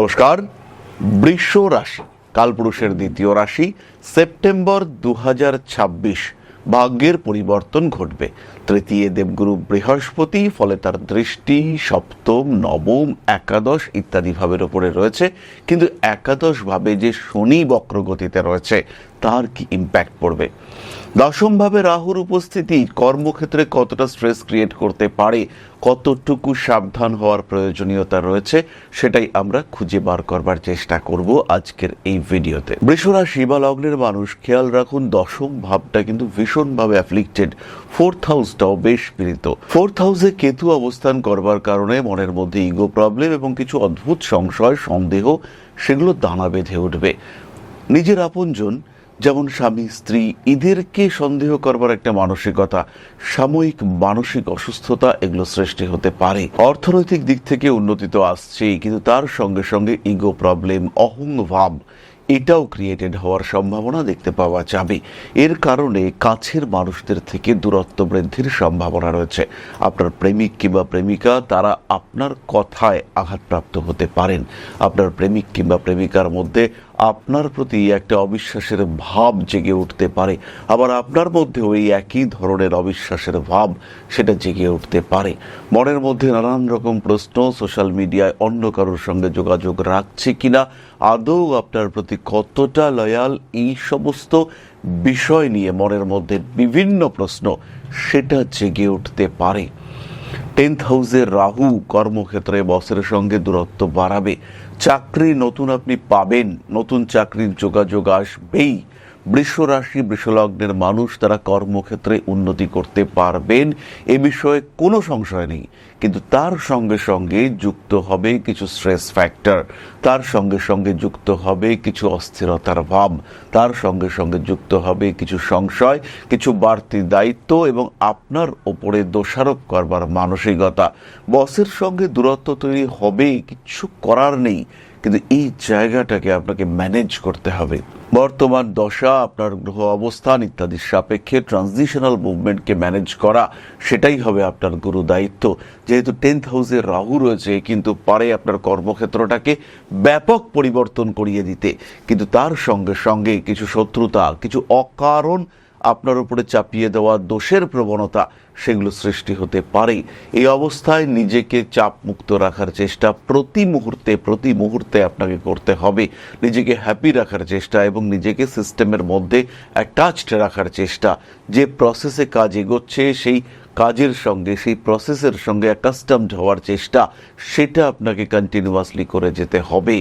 নমস্কার। বৃষ রাশি কালপুরুষের দ্বিতীয় রাশি। সেপ্টেম্বর 2026 ভাগ্যের পরিবর্তন ঘটবে। তৃতীয় দেবগুরু বৃহস্পতি, ফলে তার দৃষ্টি সপ্তম, নবম, একাদশ ইত্যাদি ভাবের উপরে রয়েছে। কিন্তু একাদশ ভাবে যে শনি বক্রগতিতে রয়েছে তার কি ইম্প্যাক্ট পড়বে? দশম ভাবে রাহুর উপস্থিতি কর্মক্ষেত্রে কতটা স্ট্রেস ক্রিয়েট করতে পারে, কতটুকু সাবধান হওয়ার প্রয়োজনীয়তা রয়েছে, সেটাই আমরা খুঁজে বার করবার চেষ্টা করব আজকের এই ভিডিওতে। বৃষ রাশি বা লগ্নের মানুষ খেয়াল রাখুন, দশম ভাবটা কিন্তু ভীষণভাবে অ্যাফ্লিক্টেড। ফোর্থ হাউসটাও বেশ পীড়িত। ফোর্থ হাউসে কেতু অবস্থান করবার কারণে মনের মধ্যে ইগো প্রবলেম এবং কিছু অদ্ভুত সংশয়, সন্দেহ, সেগুলো দানা বেঁধে উঠবে। নিজের আপনজন যেমন স্বামী, স্ত্রী, এদেরকে সন্দেহ করবার একটা মানসিকতা, সাময়িক মানসিক অসুস্থতা, এগুলো সৃষ্টি হতে পারে। অর্থনৈতিক দিক থেকে উন্নতি তো আসছেই, কিন্তু তার সঙ্গে সঙ্গে ইগো প্রবলেম, অহংভাব, এটাও ক্রিয়েটেড হওয়ার সম্ভাবনা দেখতে পাওয়া যাবে। এর কারণে কাছের মানুষদের থেকে দূরত্ব বৃদ্ধির সম্ভাবনা রয়েছে। আপনার প্রেমিক কিংবা প্রেমিকা, তারা আপনার কথায় আঘাতপ্রাপ্ত হতে পারেন। আপনার প্রেমিক কিংবা প্রেমিকার মধ্যে আপনার প্রতি একটা অবিশ্বাসের ভাব জেগে উঠতে পারে। আবার আপনার মধ্যে ওই একই ধরনের অবিশ্বাসের ভাব সেটা জেগে উঠতে পারে। মনের মধ্যে নানান রকম প্রশ্ন, সোশ্যাল মিডিয়ায় অন্য কারোর সঙ্গে যোগাযোগ রাখছে কিনা, আদৌ আপনার প্রতি কতটা লয়াল, এই সমস্ত বিষয় নিয়ে মনের মধ্যে বিভিন্ন প্রশ্ন সেটা জেগে উঠতে পারে। 10th হাউসের রাহু কর্মক্ষেত্রে বসের সঙ্গে দূরত্ব বাড়াবে। চাকরি নতুন আপনি পাবেন, নতুন চাকরির যোগাযোগ আসবেই। বৃষ রাশি বৃষলগ্নের মানুষ তারা কর্মক্ষেত্রে উন্নতি করতে পারবেন, এ বিষয়ে কোনো সংশয় নেই। কিন্তু তার সঙ্গে সঙ্গে যুক্ত হবে কিছু স্ট্রেস ফ্যাক্টর, তার সঙ্গে সঙ্গে যুক্ত হবে কিছু অস্থিরতার ভাব, তার সঙ্গে সঙ্গে যুক্ত হবে কিছু সংশয়, কিছু বাড়তি দায়িত্ব এবং আপনার ওপরে দোষারোপ করবার মানসিকতা। বসের সঙ্গে দূরত্ব তৈরি হবে, কিছু করার নেই, কিন্তু এই জায়গাটাকে আপনাকে ম্যানেজ করতে হবে। বর্তমান দশা, আপনার গ্রহ অবস্থান ইত্যাদির সাপেক্ষে ট্রানজিশনাল মুভমেন্টকে ম্যানেজ করা, সেটাই হবে আপনার গুরু দায়িত্ব। যেহেতু 10th হাউসে রাহু রয়েছে, কিন্তু পারে আপনার কর্মক্ষেত্রটাকে ব্যাপক পরিবর্তন করিয়ে দিতে। কিন্তু তার সঙ্গে সঙ্গে কিছু শত্রুতা, কিছু অকারণ আপনার উপরে চাপিয়ে দেওয়া দোষের প্রবণতা, সেগুলো সৃষ্টি হতে পারে। এই অবস্থায় নিজেকে চাপ মুক্ত রাখার চেষ্টা প্রতি মুহূর্তে আপনাকে করতে হবে। নিজেকে হ্যাপি রাখার চেষ্টা এবং নিজেকে সিস্টেমের মধ্যে অ্যাটাচড রাখার চেষ্টা। যে প্রসেসে কাজ এগোচ্ছে সেই কাজের সঙ্গে, সেই প্রসেসের সঙ্গে অ্যাকাস্টমড হওয়ার চেষ্টা, সেটা আপনাকে কন্টিনিউয়াসলি করে যেতে হবে।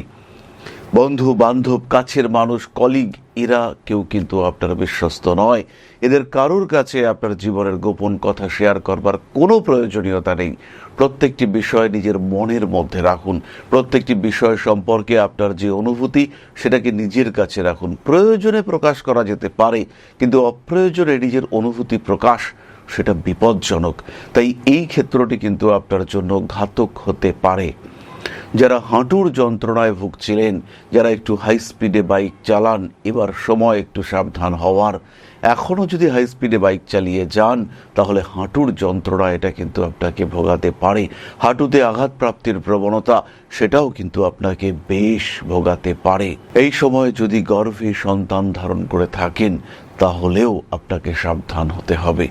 বন্ধু বান্ধব, কাছের মানুষ, কলিগ, এরা কেউ কিন্তু আপনার বিশ্বস্ত নয়। এদের কারোর কাছে আপনার জীবনের গোপন কথা শেয়ার করবার কোনো প্রয়োজনীয়তা নেই। প্রত্যেকটি বিষয় নিজের মনের মধ্যে রাখুন। প্রত্যেকটি বিষয় সম্পর্কে আপনার যে অনুভূতি, সেটাকে নিজের কাছে রাখুন। প্রয়োজনে প্রকাশ করা যেতে পারে, কিন্তু অপ্রয়োজনে নিজের অনুভূতি প্রকাশ, সেটা বিপজ্জনক। তাই এই ক্ষেত্রটি কিন্তু আপনার জন্য ঘাতক হতে পারে। যারা হাঁটুর যন্ত্রণায় ভুগছিলেন, যারা একটু হাই স্পিডে বাইক চালান, এবার সময় একটু সাবধান হওয়ার। এখনও যদি হাই স্পিডে বাইক চালিয়ে যান, তাহলে হাঁটুর যন্ত্রণা এটা কিন্তু আপনাকে ভোগাতে পারে। হাঁটুতে আঘাতপ্রাপ্তির প্রবণতা, সেটাও কিন্তু আপনাকে বেশ ভোগাতে পারে। এই সময় যদি গর্ভে সন্তান ধারণ করে থাকেন, তাহলেও আপনাকে সাবধান হতে হবে।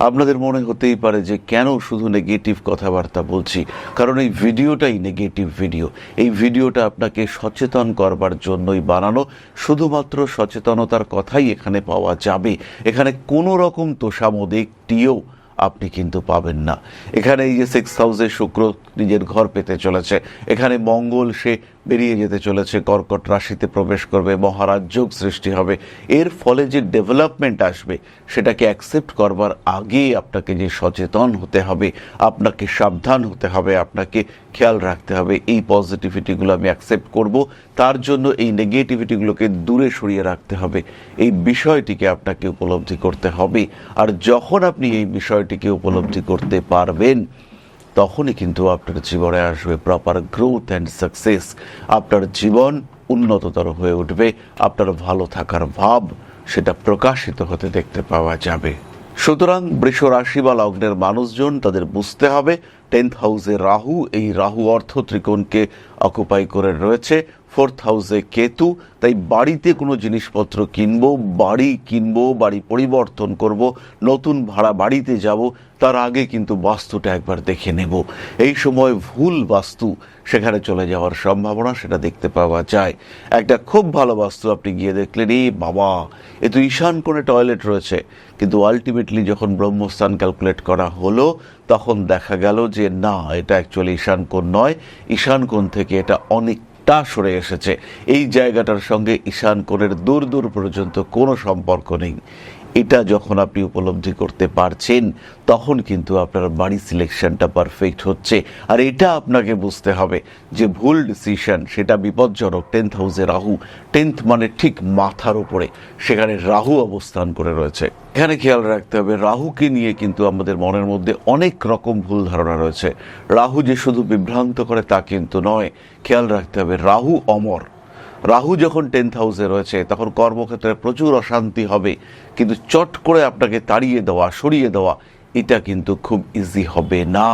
আপনাদের মনে হতেই পারে যে কেন শুধু নেগেটিভ কথাবার্তা বলছি, কারণ এই ভিডিওটাই নেগেটিভ ভিডিও। এই ভিডিওটা আপনাকে সচেতন করবার জন্যই বানানো। শুধুমাত্র সচেতনতার কথাই এখানে পাওয়া যাবে। এখানে কোনো রকম তোষামোদ একটিও আপনি কিন্তু পাবেন না। এখানে এই যে 6th হাউসে শুক্র নিজের ঘর পেতে চলেছে, এখানে মঙ্গল সে বেরিয়ে যেতে চলেছে, কর্কট রাশিতে প্রবেশ করবে, মহারাজ যোগ সৃষ্টি হবে। এর ফলে যে ডেভেলপমেন্ট আসবে, সেটাকে অ্যাকসেপ্ট করবার আগে আপনাকে যে সচেতন হতে হবে, আপনাকে সাবধান হতে হবে, আপনাকে খেয়াল রাখতে হবে এই পজিটিভিটিগুলো আমি অ্যাকসেপ্ট করব, তার জন্য এই নেগেটিভিটিগুলোকে দূরে সরিয়ে রাখতে হবে। এই বিষয়টিকে আপনাকে উপলব্ধি করতে হবে। আর যখন আপনি এই বিষয়টিকে উপলব্ধি করতে পারবেন, তখনই কিন্তু আপনার জীবনে আসবে প্রপার গ্রোথ অ্যান্ড সাকসেস। আপনার জীবন উন্নততর হয়ে উঠবে, আপনার ভালো থাকার ভাব সেটা প্রকাশিত হতে দেখতে পাওয়া যাবে। সুতরাং বৃষ রাশি বা লগ্নের মানুষজন তাদের বুঝতে হবে 10th হাউসে রাহু, এই রাহু অর্থ ত্রিকোণকে অকুপাই করে রয়েছে। 4th হাউসে কেতু, তাই বাড়িতে কোনো জিনিসপত্র কিনবো, বাড়ি পরিবর্তন করব, নতুন ভাড়া বাড়িতে যাব, তার আগে কিন্তু বাস্তুটা একবার দেখে নেব। এই সময় ভুল বাস্তু সেখানে চলে যাওয়ার সম্ভাবনা সেটা দেখতে পাওয়া যায়। একটা খুব ভালো বাস্তু আপনি গিয়ে দেখলেন, এই বাবা এ তো ঈশান কোণে টয়লেট রয়েছে, কিন্তু আলটিমেটলি যখন ব্রহ্মস্থান ক্যালকুলেট করা হলো তখন দেখা গেল যে না, এটা অ্যাকচুয়ালি ঈশান কোণ নয়, ঈশান কোণ থেকে এটা অনেকটা সরে এসেছে। এই জায়গাটার সঙ্গে ঈশান কোণের দূর দূর পর্যন্ত কোনো সম্পর্ক নেই। এটা যখন আপনি উপলব্ধি করতে পারছেন তখন কিন্তু আপনার বাড়ি সিলেকশনটা পারফেক্ট হচ্ছে। আর এটা আপনাকে বুঝতে হবে যে ভুল ডিসিশন সেটা বিপজ্জনক। 10th হাউসে রাহু, 10th মানে ঠিক মাথার উপরে, সেখানে রাহু অবস্থান করে রয়েছে। এখানে খেয়াল রাখতে হবে রাহুকে নিয়ে কিন্তু আমাদের মনের মধ্যে অনেক রকম ভুল ধারণা রয়েছে। রাহু যে শুধু বিভ্রান্ত করে তা কিন্তু নয়। খেয়াল রাখতে হবে রাহু অমর। রাহু যখন 10th হাউসে রয়েছে তখন কর্মক্ষেত্রে প্রচুর অশান্তি হবে, কিন্তু চট করে আপনাকে তাড়িয়ে দেওয়া, সরিয়ে দেওয়া এটা কিন্তু খুব ইজি হবে না।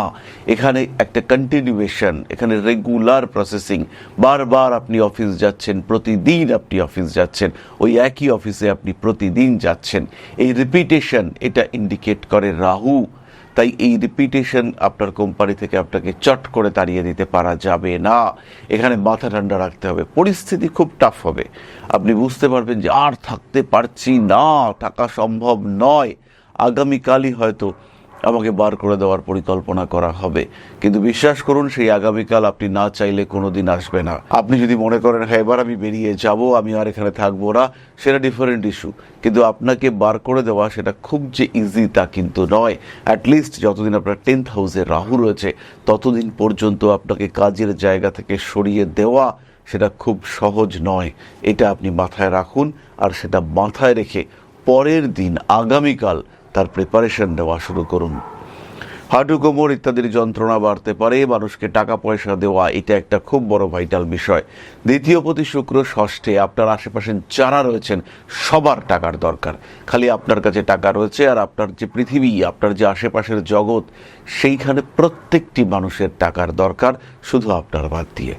এখানে একটা কন্টিনিউয়েশন, এখানে রেগুলার প্রসেসিং, বারবার আপনি অফিস যাচ্ছেন, প্রতিদিন আপনি অফিস যাচ্ছেন, ওই একই অফিসে আপনি প্রতিদিন যাচ্ছেন, এই রিপিটেশন এটা ইন্ডিকেট করে রাহু। তাই এই রিপিটেশন আপনার কোম্পানি থেকে আপনাকে চট করে তাড়িয়ে দিতে পারা যাবে না। এখানে মাথা ঠান্ডা রাখতে হবে। পরিস্থিতি খুব টাফ হবে, আপনি বুঝতে পারবেন যে আর থাকতে পারছি না, থাকা সম্ভব নয়, আগামীকালই হয়তো আমাকে বার করে দেওয়ার পরিকল্পনা করা হবে। কিন্তু বিশ্বাস করুন সেই আগামীকাল আপনি না চাইলে কোনোদিন আসবে না। আপনি যদি মনে করেন হ্যাঁ এবার আমি বেরিয়ে যাব, আমি আর এখানে থাকবো না, সেটা ডিফারেন্ট ইস্যু, কিন্তু আপনাকে বার করে দেওয়া সেটা খুব যে ইজি তা কিন্তু নয়। অ্যাটলিস্ট যতদিন আপনার 10th হাউসে রাহু রয়েছে ততদিন পর্যন্ত আপনাকে কাজের জায়গা থেকে সরিয়ে দেওয়া সেটা খুব সহজ নয়। এটা আপনি মাথায় রাখুন, আর সেটা মাথায় রেখে পরের দিন আগামীকাল তার প্রিপারেশন নেওয়া শুরু করুন। হাঁটু কোমর ইত্যাদির যন্ত্রণা বাড়তে পারে, মানুষকে টাকা পয়সা দেওয়া এটা একটা খুব বড় ভাইটাল বিষয়। দ্বিতীয় পতি শুক্র ষষ্ঠে, আপনার আশেপাশে যারা রয়েছেন সবার টাকার দরকার। খালি আপনার কাছে টাকা রয়েছে আর আপনার যে পৃথিবী, আপনার যে আশেপাশের জগৎ, সেইখানে প্রত্যেকটি মানুষের টাকার দরকার, শুধু আপনার বাদ দিয়ে।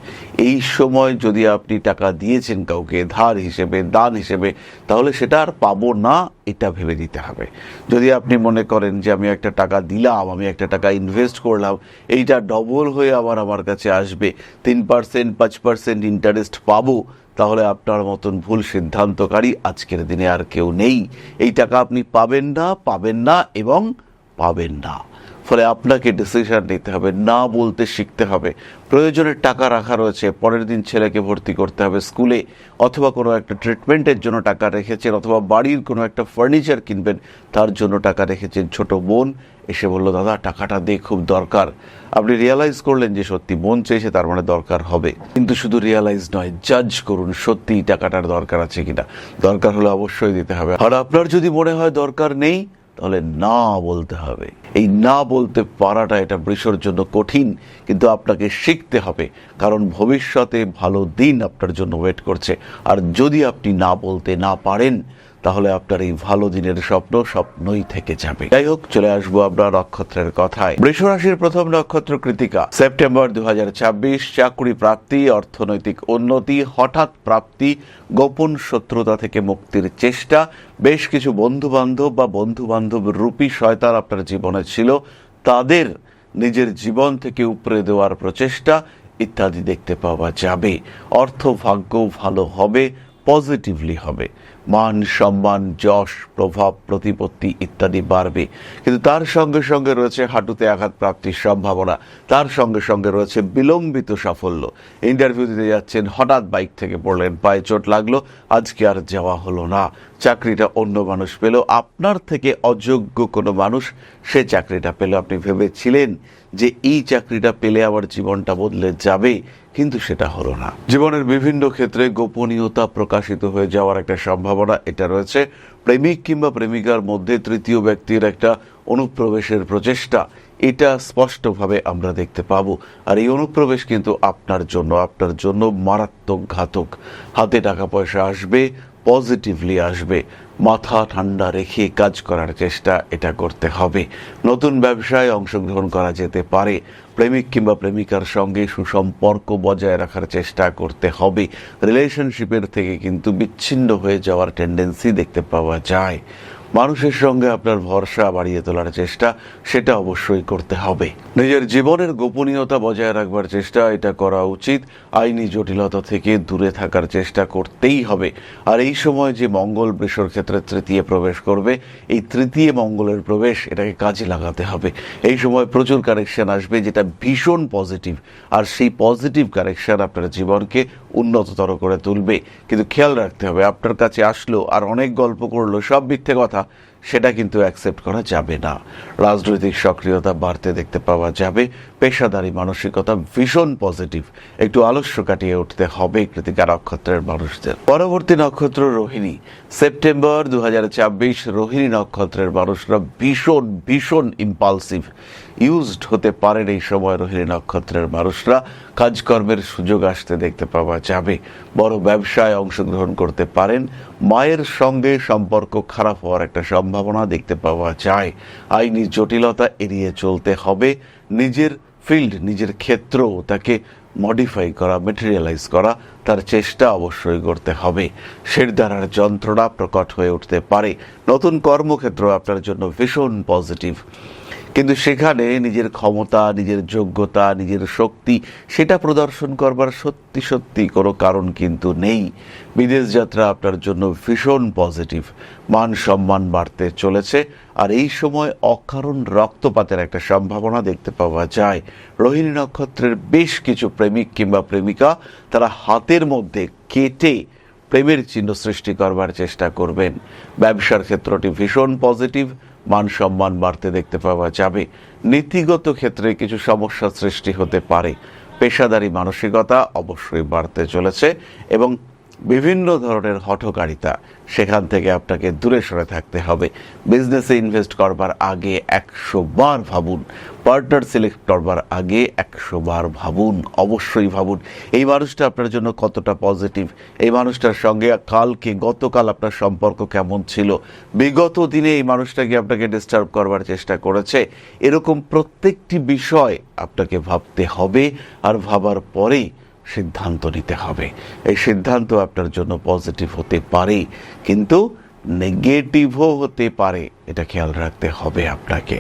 এই সময় যদি আপনি টাকা দিয়েছেন কাউকে ধার হিসেবে, দান হিসেবে, তাহলে সেটা আর পাবো না এটা ভেবে দিতে হবে। যদি আপনি মনে করেন যে আমি একটা টাকা দিলাম, আমি একটা টাকা ইনভেস্ট করলাম, এইটা ডবল হয়ে আবার আমার কাছে আসবে, 3% 5% ইন্টারেস্ট পাবো, তাহলে আপনার মতন ভুল সিদ্ধান্তকারী আজকের দিনে আর কেউ নেই। এই টাকা আপনি পাবেন না এবং পাবেন না। ফলে আপনাকে ডিসিশন নিতে হবে, না বলতে শিখতে হবে। প্রয়োজনের টাকা রাখা রয়েছে, পরের দিন ছেলেকে ভর্তি করতে হবে স্কুলে, অথবা কোনো একটা ট্রিটমেন্টের জন্য টাকা রেখেছেন, অথবা বাড়ির কোনো একটা ফার্নিচার কিনবেন তার জন্য টাকা রেখেছেন। ছোট বোন এসে বলল দাদা টাকাটা দিয়ে খুব দরকার, আপনি রিয়ালাইজ করলেন যে সত্যি বোন চেয়েছে, তার মানে দরকার হবে। কিন্তু শুধু রিয়ালাইজ নয়, জাজ করুন সত্যিই টাকাটার দরকার আছে কিনা। দরকার হলে অবশ্যই দিতে হবে। আর আপনার যদি মনে হয় দরকার নেই, তাহলে না বলতে হবে। এই না বলতে পারাটা এটা বৃষর জন্য কঠিন, কিন্তু আপনাকে শিখতে হবে, কারণ ভবিষ্যতে ভালো দিন আপনার জন্য ওয়েট করছে। আর যদি আপনি না বলতে না পারেন, তাহলে আপনার এই ভালো দিনের স্বপ্ন স্বপ্নই থেকে যাবে। যাই হোক, চলে আসবো আপনার নক্ষত্রের কথায়। বৃষ রাশির প্রথম নক্ষত্র কৃত্তিকা। সেপ্টেম্বর 2026, চাকরি প্রাপ্তি, অর্থনৈতিক উন্নতি, হঠাৎ প্রাপ্তি, গোপন শত্রুতা থেকে মুক্তির চেষ্টা, বেশ কিছু বন্ধু বান্ধব রূপী শয়তান আপনার জীবনে ছিল, তাদের নিজের জীবন থেকে উপড়ে দেওয়ার প্রচেষ্টা ইত্যাদি দেখতে পাওয়া যাবে। অর্থ ভাগ্য ভালো হবে, পজিটিভলি হবে। মান সম্মান, যশ, প্রভাব, প্রতিপত্তি ইত্যাদি বাড়বে। কিন্তু তার সঙ্গে সঙ্গে রয়েছে হাঁটুতে আঘাত প্রাপ্তির সম্ভাবনা, তার সঙ্গে সঙ্গে রয়েছে বিলম্বিত সাফল্য। ইন্টারভিউ দিতে যাচ্ছেন, হঠাৎ বাইক থেকে পড়লেন, পায়ে চোট লাগলো, আজকে আর যাওয়া হলো না। চাকরিটা অন্য মানুষ পেল, আপনার থেকে অযোগ্য কোনো মানুষ সে চাকরিটা পেল। আপনি ভেবেছিলেন যে এই চাকরিটা পেলে আমার জীবনটা বদলে যাবে, কিন্তু সেটা হলো না। জীবনের বিভিন্ন ক্ষেত্রে গোপনীয়তা প্রকাশিত হয়ে যাওয়ার একটা সম্ভাবনা এটা রয়েছে। প্রেমিক কিংবা প্রেমিকার মধ্যে তৃতীয় ব্যক্তির একটা অনুপ্রবেশের প্রচেষ্টা এটা স্পষ্টভাবে আমরা দেখতে পাবো। আর এই অনুপ্রবেশ কিন্তু আপনার জন্য মারাত্মক ঘাতক। হাতে টাকা পয়সা আসবে, পজিটিভলি আসবে। মাথা ঠান্ডা রেখে কাজ করার চেষ্টা এটা করতে হবে। নতুন ব্যবসায় অংশগ্রহণ করা যেতে পারে। প্রেমিক কিংবা প্রেমিকার সঙ্গে সুসম্পর্ক বজায় রাখার চেষ্টা করতে হবে। রিলেশনশিপের থেকে কিন্তু বিচ্ছিন্ন হয়ে যাওয়ার টেন্ডেন্সি দেখতে পাওয়া যায়। মানুষের সঙ্গে আপনার ভরসা বাড়িয়ে তোলার চেষ্টা সেটা অবশ্যই করতে হবে। নিজের জীবনের গোপনীয়তা বজায় রাখবার চেষ্টা এটা করা উচিত। আইনি জটিলতা থেকে দূরে থাকার চেষ্টা করতেই হবে। আর এই সময় যে মঙ্গল বৃষর ক্ষেত্রে তৃতীয় প্রবেশ করবে, এই তৃতীয় মঙ্গলের প্রবেশ এটাকে কাজে লাগাতে হবে। এই সময় প্রচুর কারেকশন আসবে যেটা ভীষণ পজিটিভ, আর সেই পজিটিভ কারেকশন আপনার জীবনকে উন্নততর করে তুলবে। কিন্তু খেয়াল রাখতে হবে, আপনার কাছে আসলো আর অনেক গল্প করলো, সব মিথ্যে কথা, সেটা কিন্তু অ্যাকসেপ্ট করা যাবে না। রাজনৈতিক সক্রিয়তা বাড়তে দেখতে পাওয়া যাবে। পেশাদারি মানসিকতা ভীষণ পজিটিভ। একটু আলস্য কাটিয়ে উঠতে হবে কৃতিকা নক্ষত্রের মানুষদের। পরবর্তী নক্ষত্র রোহিণী। সেপ্টেম্বর 2024 রোহিণী নক্ষত্রের মানুষরা ভীষণ ভীষণ ইম্পালসিভ ইউজড হতে পারেন। এই সময় রোহিণী নক্ষত্রের মানুষরা কাজকর্মের সুযোগ আসতে দেখতে পাওয়া যাবে। বড় ব্যবসায় অংশগ্রহণ করতে পারেন। মায়ের সঙ্গে সম্পর্ক খারাপ হওয়ার একটা সম্ভাবনা দেখতে পাওয়া যায়। আইনি জটিলতা এড়িয়ে চলতে হবে। নিজের ফিল্ড, নিজের ক্ষেত্র তাকে মডিফাই করা, মেটেরিয়ালাইজ করা তার চেষ্টা অবশ্যই করতে হবে। শিরদাঁড়ার যন্ত্রণা প্রকট হয়ে উঠতে পারে। নতুন কর্মক্ষেত্র আপনার জন্য ভীষণ পজিটিভ, কিন্তু সেখানে নিজের ক্ষমতা, নিজের যোগ্যতা, নিজের শক্তি সেটা প্রদর্শন করবার সত্যি সত্যি কোনো কারণ কিন্তু নেই। বিদেশ যাত্রা আপনার জন্য ভীষণ পজিটিভ। মান সম্মান বাড়তে চলেছে। আর এই সময় অকারণ রক্তপাতের একটা সম্ভাবনা দেখতে পাওয়া যায়। রোহিণী নক্ষত্রের বেশ কিছু প্রেমিক কিংবা প্রেমিকা তারা হাতের মধ্যে কেটে প্রেমের চিহ্ন সৃষ্টি করবার চেষ্টা করবেন। ব্যবসার ক্ষেত্রটি ভীষণ পজিটিভ। মান সম্মান বাড়তে দেখতে পাওয়া যাবে। নীতিগত ক্ষেত্রে কিছু সমস্যা সৃষ্টি হতে পারে। পেশাদারি মানসিকতা অবশ্যই বাড়তে চলেছে এবং বিভিন্ন ধরনের হঠকারিতা, সেখান থেকে আপনাকে দূরে সরে থাকতে হবে। বিজনেসে ইনভেস্ট করবার আগে 100 বার ভাবুন। পার্টনার সিলেক্ট করবার আগে 100 বার ভাবুন, অবশ্যই ভাবুন এই মানুষটা আপনার জন্য কতটা পজিটিভ। এই মানুষটার সঙ্গে গতকাল আপনার সম্পর্ক কেমন ছিল, বিগত দিনে এই মানুষটা কি আপনাকে ডিস্টার্ব করবার চেষ্টা করেছে, এরকম প্রত্যেকটি বিষয় আপনাকে ভাবতে হবে। আর ভাবার পরেই সিদ্ধান্ত নিতে হবে। এই সিদ্ধান্ত আপনার জন্য পজিটিভ হতে পারে, কিন্তু নেগেটিভও হতে পারে, এটা খেয়াল রাখতে হবে আপনাকে।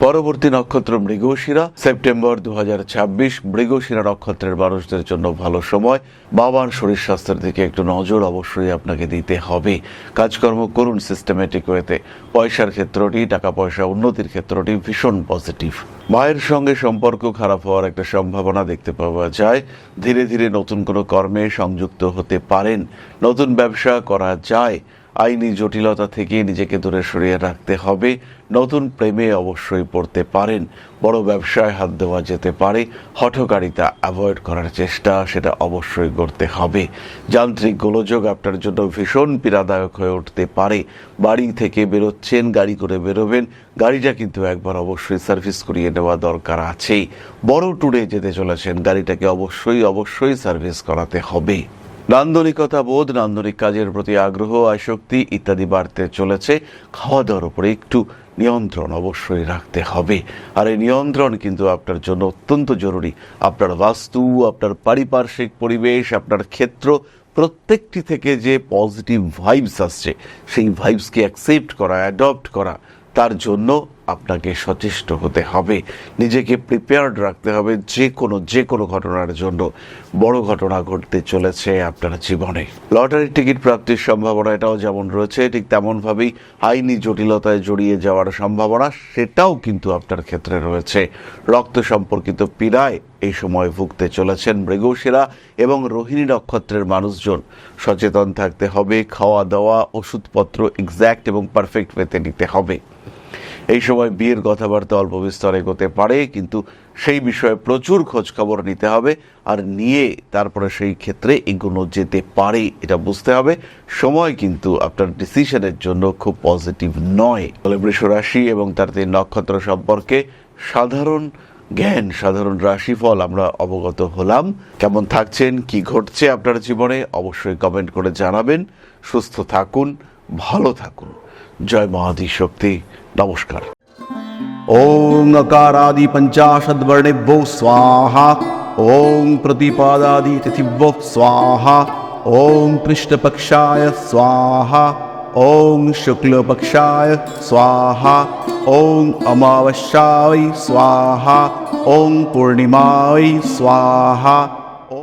পরবর্তী নক্ষত্র মৃগশিরা। সেপ্টেম্বর 2026 মৃগশিরা নক্ষত্রের মানুষদের জন্য ভালো সময়। বাবার শরীর স্বাস্থ্যের দিকে একটু নজর অবশ্যই আপনাকে দিতে হবে। কাজকর্ম করুন সিস্টেমেটিক ওয়েতে। পয়সার ক্ষেত্রটি, টাকা পয়সা উন্নতির ক্ষেত্রটি ভীষণ পজিটিভ। মায়ের সঙ্গে সম্পর্ক খারাপ হওয়ার একটা সম্ভাবনা দেখতে পাওয়া যায়। ধীরে ধীরে নতুন কোনো কর্মে সংযুক্ত হতে পারেন। নতুন ব্যবসা করা যায়। আইনি জটিলতা থেকে নিজেকে দূরে সরিয়ে রাখতে হবে। নতুন প্রেমে অবশ্যই পড়তে পারেন। বড় ব্যবসায় হাত দেওয়া যেতে পারে। হঠকারিতা অ্যাভয়েড করার চেষ্টা সেটা অবশ্যই করতে হবে। যান্ত্রিক গোলযোগ আপনার জন্য ভীষণ পীড়াদায়ক হয়ে উঠতে পারে। বাড়ি থেকে বেরোচ্ছেন, গাড়ি করে বেরোবেন, গাড়িটা কিন্তু একবার অবশ্যই সার্ভিস করিয়ে নেওয়া দরকার আছেই। বড় ট্যুরে যেতে চলেছেন, গাড়িটাকে অবশ্যই সার্ভিস করাতে হবে। নান্দনিকতা বোধ, নান্দনিক কাজের প্রতি আগ্রহ, আসক্তি ইত্যাদি বাড়তে চলেছে। খাওয়া দাওয়ার উপরে একটু নিয়ন্ত্রণ অবশ্যই রাখতে হবে। আর এই নিয়ন্ত্রণ কিন্তু আপনার জন্য অত্যন্ত জরুরি। আপনার বাস্তু, আপনার পারিপার্শ্বিক পরিবেশ, আপনার ক্ষেত্র প্রত্যেকটি থেকে যে পজিটিভ ভাইবস আসছে, সেই ভাইবসকে অ্যাকসেপ্ট করা, অ্যাডপ্ট করা, তার জন্য আপনাকে সচেষ্ট হতে হবে। নিজেকে প্রিপেয়ার্ড রাখতে হবে যে কোনো ঘটনার জন্য। বড় ঘটনা ঘটতে চলেছে আপনার জীবনে। লটারির টিকিট প্রাপ্তির সম্ভাবনা এটাও যেমন রয়েছে, ঠিক তেমনভাবেই আইনি জটিলতায় জড়িয়ে যাওয়ার সম্ভাবনা সেটাও কিন্তু আপনার ক্ষেত্রে রয়েছে। রক্ত সম্পর্কিত পীড়ায় এই সময় ভুগতে চলেছেন মৃগশিরা এবং রোহিণী নক্ষত্রের মানুষজন। সচেতন থাকতে হবে। খাওয়া দাওয়া, ওষুধপত্র এক্স্যাক্ট এবং পারফেক্ট ওয়েতে নিতে হবে। এই সময় বিয়ের কথাবার্তা অল্প বিস্তর এগোতে পারে, কিন্তু সেই বিষয়ে প্রচুর খোঁজ খবর নিতে হবে। আর নিয়ে তারপরে সেই ক্ষেত্রে এগোনো যেতে পারে, এটা বুঝতে হবে। সময় কিন্তু আপনার ডিসিশনের জন্য খুব পজিটিভ নয়। বলে বৃষ রাশি এবং তার 3 নক্ষত্র সম্পর্কে সাধারণ জ্ঞান সাধারণ রাশিফল আমরা অবগত হলাম। কেমন থাকছেন, কি ঘটছে আপনার জীবনে অবশ্যই কমেন্ট করে জানাবেন। সুস্থ থাকুন, ভালো থাকুন। জয় মহাদি শক্তি। নমস্কার। ओम नकारादि पंचाशद्वर्णेभ्यो स्वाहा। ओम प्रतिपादादि तिथिभ्यो स्वाहा। ओम कृष्णपक्षाय स्वाहा। ओम शुक्लपक्षाय स्वाहा। ओम अमावस्याय स्वाहा। ओम पूर्णिमाय स्वाहा।